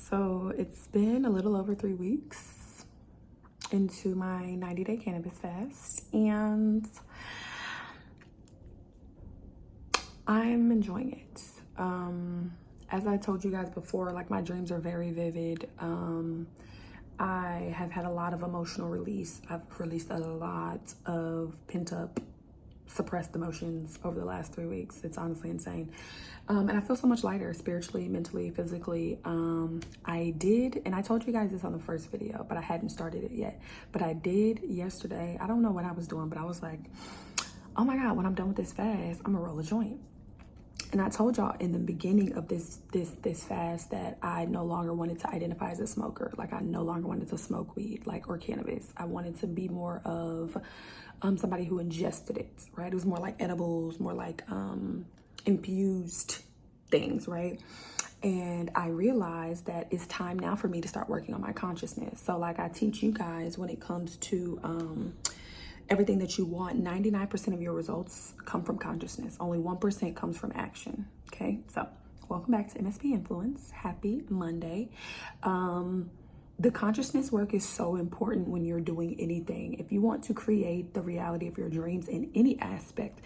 So it's been a little over 3 weeks into my 90-day cannabis fast, and I'm enjoying it. As I told you guys before, like, my dreams are very vivid. I have had a lot of emotional release. I've released a lot of pent-up, suppressed emotions over the last 3 weeks. It's honestly insane. And I feel so much lighter spiritually, mentally, physically. I did, and I told you guys this on the first video, but I hadn't started it yet. But I did yesterday. I don't know what I was doing, but I was like, oh my God, when I'm done with this fast, I'm gonna roll a joint. And I told y'all in the beginning of this fast that I no longer wanted to identify as a smoker. Like, I no longer wanted to smoke weed, like, or cannabis. I wanted to be more of somebody who ingested it, right? It was more like edibles, more like infused things, right? And I realized that it's time now for me to start working on my consciousness. So, like, I teach you guys when it comes to everything that you want, 99% of your results come from consciousness. Only 1% comes from action. Okay, so welcome back to MSP Influence. Happy Monday. The consciousness work is so important when you're doing anything. If you want to create the reality of your dreams in any aspect,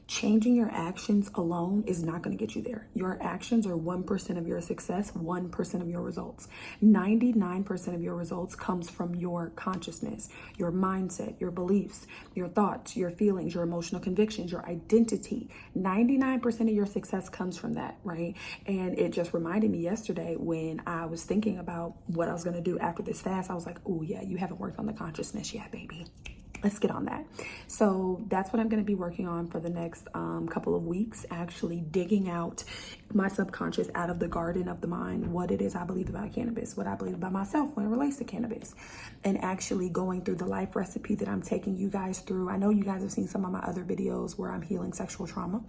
changing your actions alone is not going to get you there. Your actions are 1% of your success, 1% of your results. 99% of your results comes from your consciousness, your mindset, your beliefs, your thoughts, your feelings, your emotional convictions, your identity. 99% of your success comes from that, right? And it just reminded me yesterday when I was thinking about what I was going to do after this fast. I was like, oh yeah, you haven't worked on the consciousness yet, baby. Let's get on that. So that's what I'm going to be working on for the next couple of weeks, actually digging out my subconscious out of the garden of the mind, what it is I believe about cannabis, what I believe about myself when it relates to cannabis, and actually going through the life recipe that I'm taking you guys through. I know you guys have seen some of my other videos where I'm healing sexual trauma.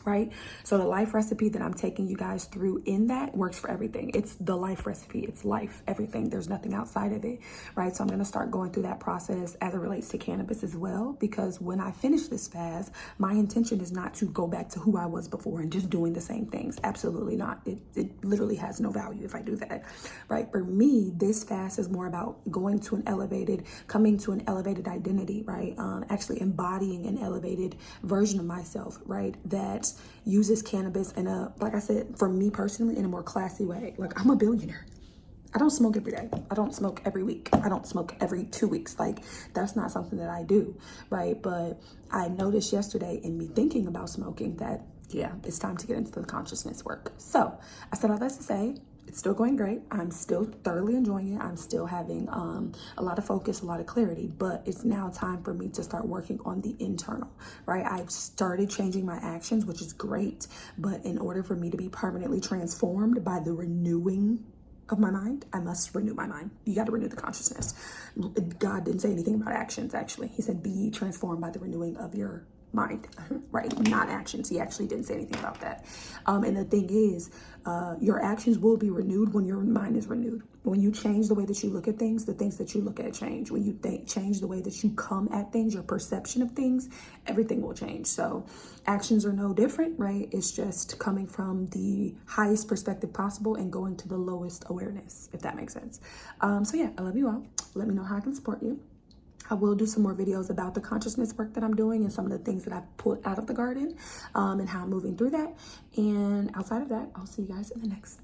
Right? So the life recipe that I'm taking you guys through in that works for everything. It's the life recipe. It's life, everything. There's nothing outside of it, right? So I'm going to start going through that process as it relates to cannabis as well, because when I finish this fast, my intention is not to go back to who I was before and just doing the same things. Absolutely not. It literally has no value if I do that, right? For me, this fast is more about coming to an elevated identity, right? Actually embodying an elevated version of myself, right? That uses cannabis in a, like I said, for me personally, in a more classy way. Like, I'm a billionaire. I don't smoke every day. I don't smoke every week. I don't smoke every 2 weeks. Like, that's not something that I do, right? But I noticed yesterday in me thinking about smoking that, yeah, it's time to get into the consciousness work. So I said all that to say, it's still going great. I'm still thoroughly enjoying it. I'm still having a lot of focus, a lot of clarity, but it's now time for me to start working on the internal, right? I've started changing my actions, which is great, but in order for me to be permanently transformed by the renewing of my mind, I must renew my mind. You got to renew the consciousness. God didn't say anything about actions, actually. He said, be transformed by the renewing of your mind, right? Not actions. He actually didn't say anything about that. And the thing is, your actions will be renewed when your mind is renewed. When you change the way that you look at things, the things that you look at change. When you change the way that you come at things, your perception of things, everything will change. So actions are no different, right? It's just coming from the highest perspective possible and going to the lowest awareness, if that makes sense. So yeah, I love you all. Let me know how I can support you. I will do some more videos about the consciousness work that I'm doing and some of the things that I've pulled out of the garden and how I'm moving through that. And outside of that, I'll see you guys in the next